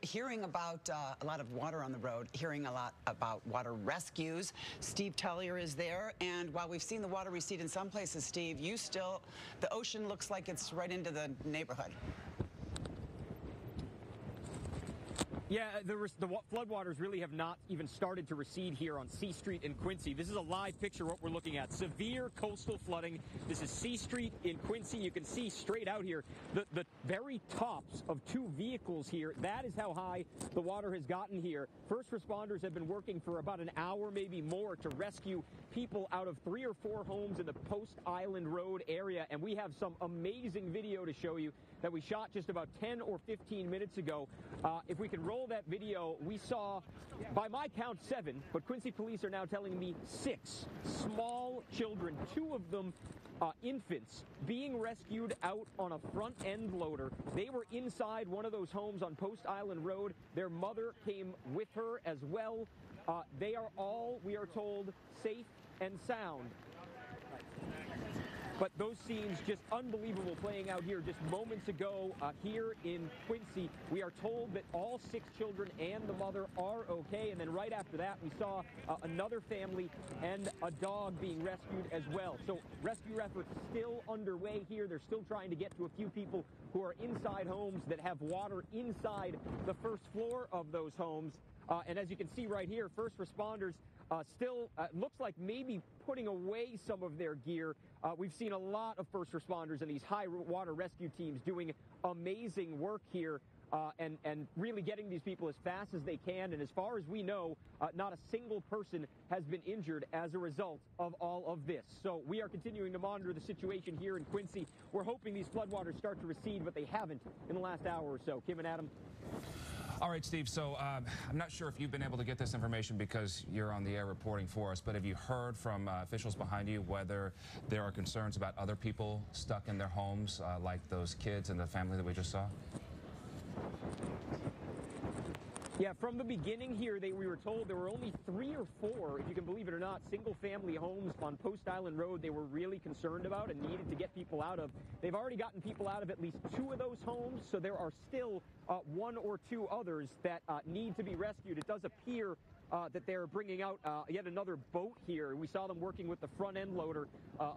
hearing about a lot of water on the road, hearing a lot about water rescues. Steve Tellier is there, and while we've seen the water recede in some places, Steve, the ocean looks like it's right into the neighborhood. Yeah, the floodwaters really have not even started to recede here on C Street in Quincy. This is a live picture what we're looking at. Severe coastal flooding. This is C Street in Quincy. You can see straight out here the very tops of two vehicles here. That is how high the water has gotten here. First responders have been working for about an hour, maybe more, to rescue people out of 3 or 4 homes in the Post Island Road area. And we have some amazing video to show you that we shot just about 10 or 15 minutes ago. If we can roll that video, we saw, by my count, 7, but Quincy police are now telling me 6 small children, 2 of them infants, being rescued out on a front end loader. They were inside one of those homes on Post Island Road. Their mother came with her as well. They are all, we are told, safe and sound. But those scenes just unbelievable playing out here just moments ago here in Quincy. We are told that all 6 children and the mother are okay. And then right after that, we saw another family and a dog being rescued as well. So rescue efforts still underway here. They're still trying to get to a few people who are inside homes that have water inside the first floor of those homes. And as you can see right here, first responders still looks like maybe putting away some of their gear. We've seen a lot of first responders and these high water rescue teams doing amazing work here and really getting these people as fast as they can. And as far as we know, not a single person has been injured as a result of all of this. So we are continuing to monitor the situation here in Quincy. We're hoping these floodwaters start to recede, but they haven't in the last hour or so. Kim and Adam. All right, Steve, so I'm not sure if you've been able to get this information because you're on the air reporting for us, but have you heard from officials behind you whether there are concerns about other people stuck in their homes, like those kids and the family that we just saw? Yeah, from the beginning here, we were told there were only 3 or 4, if you can believe it or not, single-family homes on Post Island Road they were really concerned about and needed to get people out of. They've already gotten people out of at least 2 of those homes, so there are still 1 or 2 others that need to be rescued. It does appear that they're bringing out yet another boat here. We saw them working with the front end loader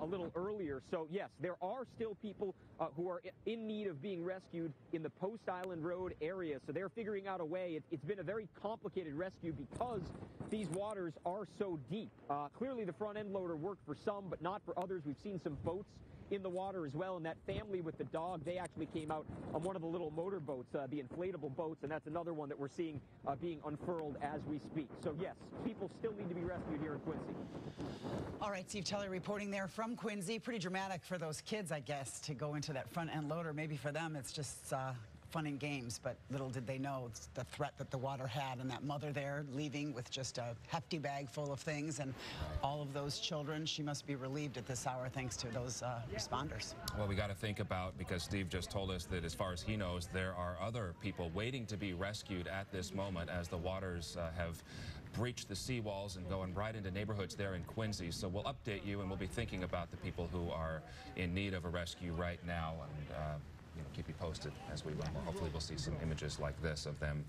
a little earlier. So, yes, there are still people who are in need of being rescued in the Post Island Road area. So they're figuring out a way. It's been a very complicated rescue because these waters are so deep. Clearly, the front end loader worked for some, but not for others. We've seen some boats in the water as well, and that family with the dog, they actually came out on one of the little motor boats, the inflatable boats, and that's another one that we're seeing being unfurled as we speak. So yes, people still need to be rescued here in Quincy. All right, Steve Tellier reporting there from Quincy. Pretty dramatic for those kids, I guess, to go into that front end loader. Maybe for them it's just fun and games, but little did they know the threat that the water had, and that mother there leaving with just a hefty bag full of things, and all of those children. She must be relieved at this hour thanks to those responders. Well, we got to think about, because Steve just told us that as far as he knows, there are other people waiting to be rescued at this moment as the waters have breached the seawalls and going right into neighborhoods there in Quincy. So we'll update you, and we'll be thinking about the people who are in need of a rescue right now, and keep you posted as we learn more. Hopefully we'll see some images like this of them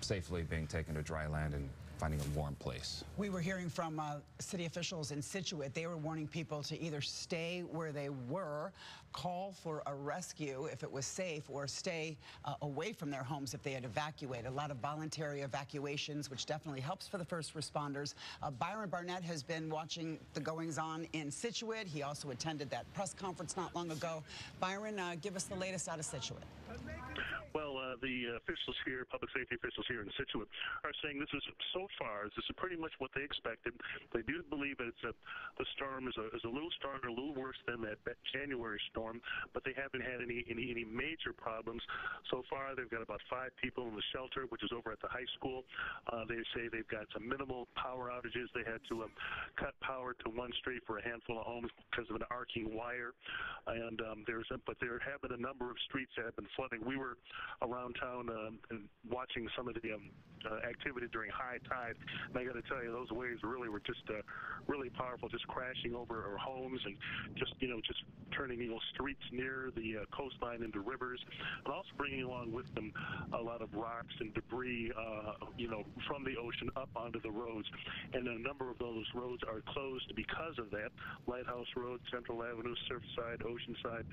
safely being taken to dry land and finding a warm place. We were hearing from city officials in Scituate. They were warning people to either stay where they were, call for a rescue if it was safe, or stay away from their homes if they had evacuated. A lot of voluntary evacuations, which definitely helps for the first responders. Byron Barnett has been watching the goings-on in Scituate. He also attended that press conference not long ago. Byron, give us the latest out of Scituate. Well, the officials here, public safety officials here in Scituate, are saying this is pretty much what they expected. They do believe that the storm is a little stronger, a little worse than that January storm, but they haven't had any major problems so far. They've got about 5 people in the shelter, which is over at the high school. They say they've got some minimal power outages. They had to cut power to one street for a handful of homes because of an arcing wire, and but there have been a number of streets that have been flooding. We were around town and watching some of the activity during high tide. And I got to tell you, those waves really were just really powerful, just crashing over our homes and just turning streets near the coastline into rivers, and also bringing along with them a lot of rocks and debris, from the ocean up onto the roads. And a number of those roads are closed because of that. Lighthouse Road, Central Avenue, Surfside, Oceanside,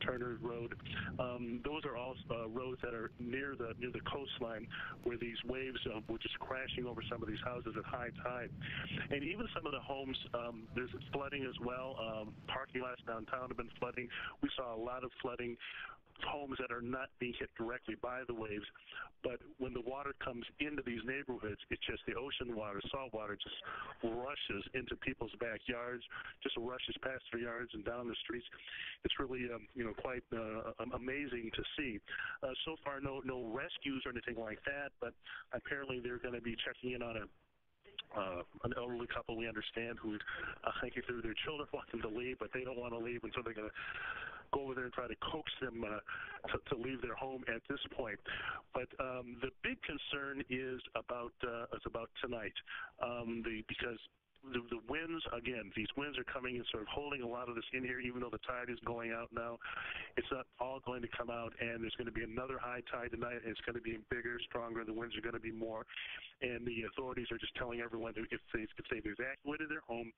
Turner Road. Those are all roads that are near the coastline, where these waves were just crashing over some of these houses at high tide. And even some of the homes, there's flooding as well. Parking lots downtown have been flooding. We saw a lot of flooding. Homes that are not being hit directly by the waves, but when the water comes into these neighborhoods, it's just the ocean water, salt water, just rushes into people's backyards, just rushes past their yards and down the streets. It's really, quite amazing to see. So far, no rescues or anything like that, but apparently they're going to be checking in on an elderly couple, we understand, who thinking through their children want them to leave, but they don't want to leave, and so they're going to go over there and try to coax them to leave their home at this point. But the big concern is about tonight, because the winds, again, these winds are coming and sort of holding a lot of this in here, even though the tide is going out now. It's not all going to come out, and there's going to be another high tide tonight, and it's going to be bigger, stronger. The winds are going to be more, and the authorities are just telling everyone that if they've evacuated their home,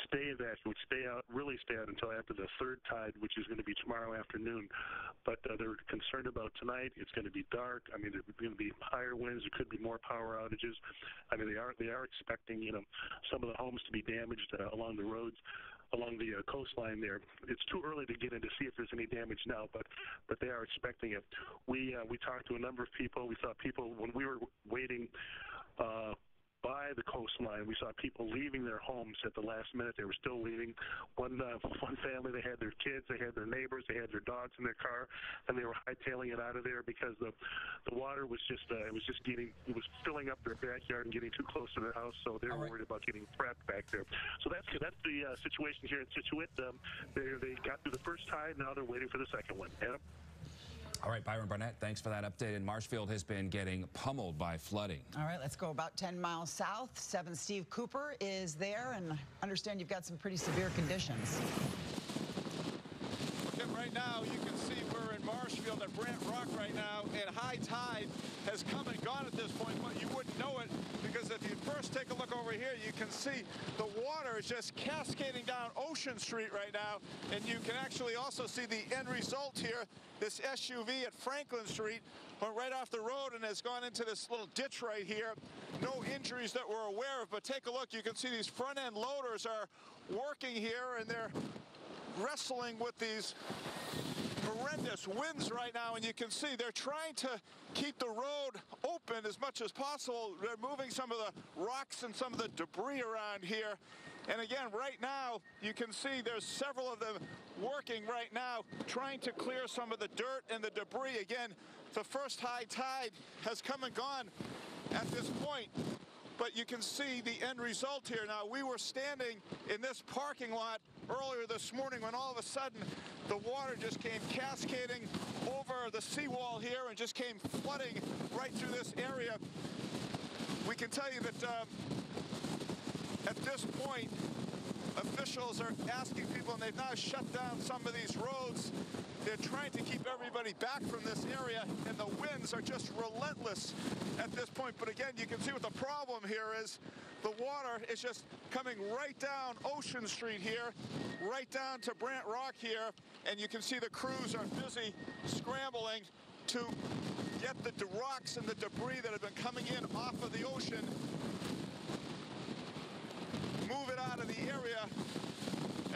stay evacuated, stay out until after the third tide, which is going to be tomorrow afternoon. But they're concerned about tonight. It's going to be dark. I mean, there's going to be higher winds. There could be more power outages. I mean, they are expecting, some of the homes to be damaged along the roads, along the coastline there. It's too early to get in to see if there's any damage now, but they are expecting it. We talked to a number of people. We saw people when we were waiting by the coastline. We saw people leaving their homes at the last minute. They were still leaving. One family, they had their kids, they had their neighbors, they had their dogs in their car, and they were hightailing it out of there because the water was just it was filling up their backyard and getting too close to their house, so they were worried about getting trapped back there. So that's the situation here in Scituate. They got through the first tide, now they're waiting for the second one. Adam? All right, Byron Barnett, thanks for that update. And Marshfield has been getting pummeled by flooding. All right, let's go about 10 miles south. 7 Steve Cooper is there, and I understand you've got some pretty severe conditions. Right now, you can see we're in Marshfield at Brant Rock right now, and high tide has come and gone at this point, but you wouldn't know it because if you first take a look over here, you can see the water is just cascading down Ocean Street right now, and you can actually also see the end result here. This SUV at Franklin Street went right off the road and has gone into this little ditch right here. No injuries that we're aware of, but take a look. You can see these front-end loaders are working here, and they're wrestling with these horrendous winds right now, and you can see they're trying to keep the road open as much as possible. They're moving some of the rocks and some of the debris around here. And again, right now, you can see there's several of them working right now, trying to clear some of the dirt and the debris. Again, the first high tide has come and gone at this point, but you can see the end result here. Now, we were standing in this parking lot earlier this morning when all of a sudden the water just came cascading over the seawall here and just came flooding right through this area. We can tell you that at this point, officials are asking people, and they've now shut down some of these roads. They're trying to keep everybody back from this area, and the winds are just relentless at this point. But again, you can see what the problem here is. The water is just coming right down Ocean Street here, right down to Brant Rock here, and you can see the crews are busy scrambling to get the rocks and the debris that have been coming in off of the ocean, move it out of the area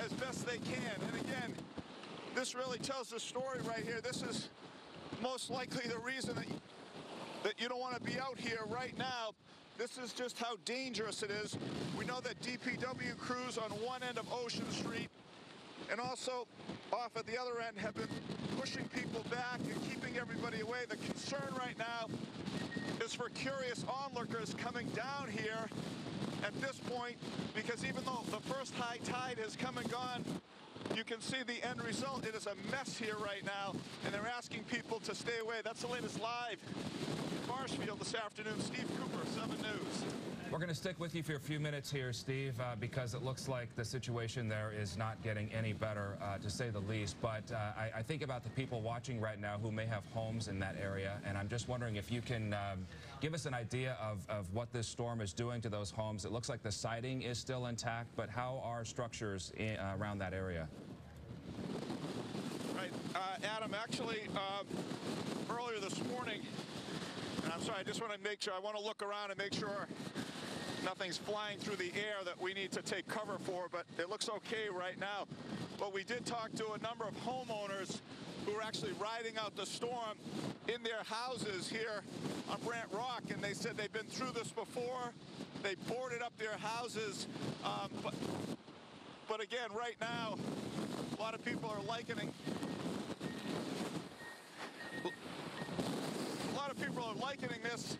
as best they can. And again, this really tells the story right here. This is most likely the reason that you don't want to be out here right now. This is just how dangerous it is. We know that DPW crews on one end of Ocean Street and also off at the other end have been pushing people back and keeping everybody away. The concern right now is for curious onlookers coming down here at this point, because even though the first high tide has come and gone, you can see the end result. It is a mess here right now, and they're asking people to stay away. That's the latest live in Marshfield. this afternoon. Steve Cooper, 7 News. We're going to stick with you for a few minutes here, Steve, because it looks like the situation there is not getting any better, to say the least. But I think about the people watching right now who may have homes in that area, and I'm just wondering if you can give us an idea of what this storm is doing to those homes. It looks like the siding is still intact, but how are structures around that area? Right, Adam, actually, earlier this morning, and I'm sorry, I just want to make sure, I want to look around and make sure nothing's flying through the air that we need to take cover for, but it looks okay right now. But we did talk to a number of homeowners who are actually riding out the storm in their houses here on Brant Rock, and they said they've been through this before. They boarded up their houses, but again, right now, a lot of people are likening this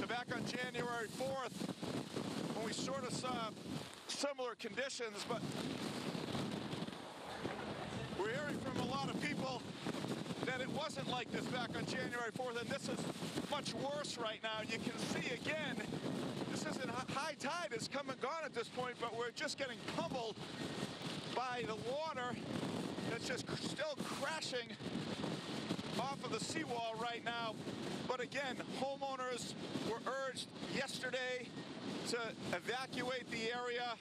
to back on January 4th when we sort of saw similar conditions, but we're hearing from a lot of people that it wasn't like this back on January 4th, and this is much worse right now. You can see again, this isn't high tide, it's come and gone at this point, but we're just getting pummeled by the water that's just still crashing off of the seawall right now. But again, homeowners were urged yesterday to evacuate the area.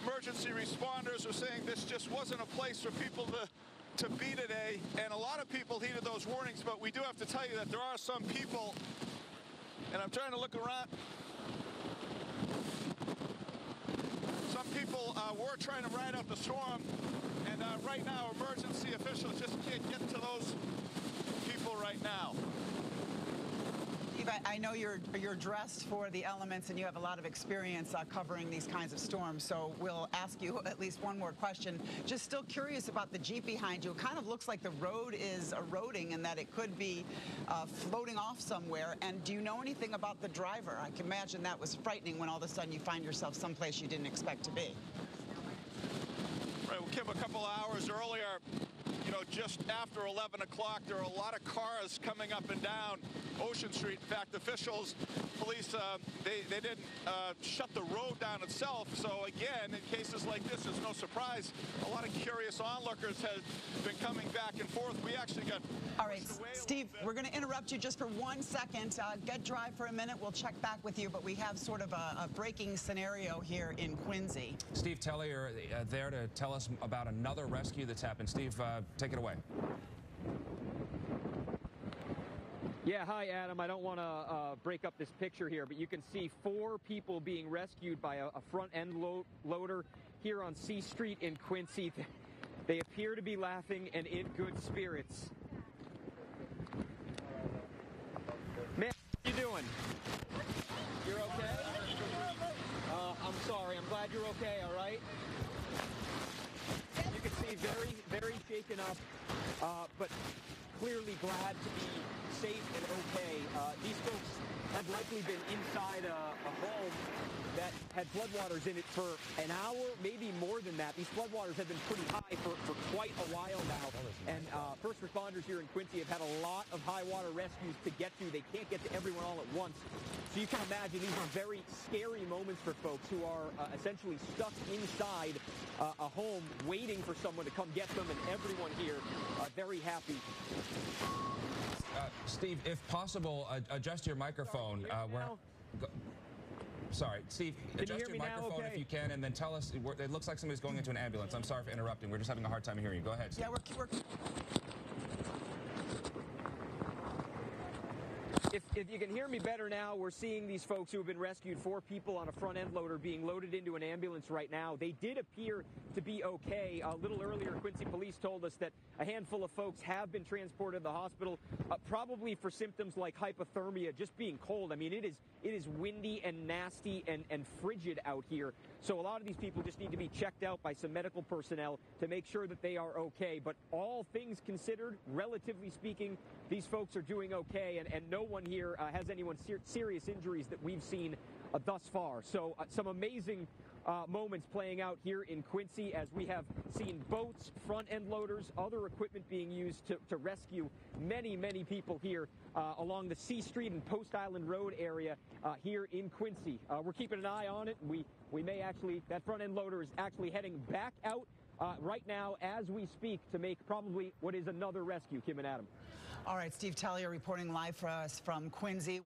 Emergency responders were saying this just wasn't a place for people to be today, and a lot of people heeded those warnings, but we do have to tell you that there are some people, and I'm trying to look around, some people were trying to ride out the storm, and right now emergency officials just can't get to those people right now. Steve, I know you're dressed for the elements and you have a lot of experience covering these kinds of storms, so we'll ask you at least one more question. Just still curious about the Jeep behind you. It kind of looks like the road is eroding and that it could be floating off somewhere. And do you know anything about the driver? I can imagine that was frightening when all of a sudden you find yourself someplace you didn't expect to be. Right, well, Kim, a couple of hours earlier, you know, just after 11 o'clock, there are a lot of cars coming up and down Ocean Street. In fact, officials, police, they didn't shut the road down itself. So again, in cases like this, it's no surprise. A lot of curious onlookers have been coming back and forth. We actually got... All right, Steve, we're going to interrupt you just for 1 second. Get dry for a minute. We'll check back with you, but we have sort of a breaking scenario here in Quincy. Steve Tellier there to tell us about another rescue that's happened. Steve, take it away. Yeah, hi, Adam. I don't want to break up this picture here, but you can see 4 people being rescued by a front-end loader here on C Street in Quincy. They appear to be laughing and in good spirits. Man, how you doing? You're okay? I'm sorry. I'm glad you're okay, all right? You can see very, very shaken up, but clearly glad to be safe and okay. These folks had likely been inside a home that had floodwaters in it for an hour, maybe more than that. These floodwaters have been pretty high for quite a while now. And first responders here in Quincy have had a lot of high water rescues to get to. They can't get to everyone all at once. So you can imagine these are very scary moments for folks who are essentially stuck inside a home waiting for someone to come get them, and everyone here very happy. Steve, if possible, adjust your microphone. Sorry, Steve, adjust your microphone if you can, and then tell us. It looks like somebody's going into an ambulance. I'm sorry for interrupting. We're just having a hard time hearing you. Go ahead, Steve. Yeah, we're If you can hear me better now, we're seeing these folks who have been rescued, 4 people on a front-end loader being loaded into an ambulance right now. They did appear to be okay. A little earlier, Quincy police told us that a handful of folks have been transported to the hospital, probably for symptoms like hypothermia, just being cold. I mean, it is windy and nasty and frigid out here. So a lot of these people just need to be checked out by some medical personnel to make sure that they are okay. But all things considered, relatively speaking, these folks are doing okay, and no one here has anyone serious injuries that we've seen thus far. So some amazing moments playing out here in Quincy as we have seen boats, front-end loaders, other equipment being used to rescue many, many people here along the C Street and Post Island Road area here in Quincy. We're keeping an eye on it. We may actually, that front end loader is actually heading back out right now as we speak to make probably what is another rescue, Kim and Adam. All right, Steve Tellier reporting live for us from Quincy.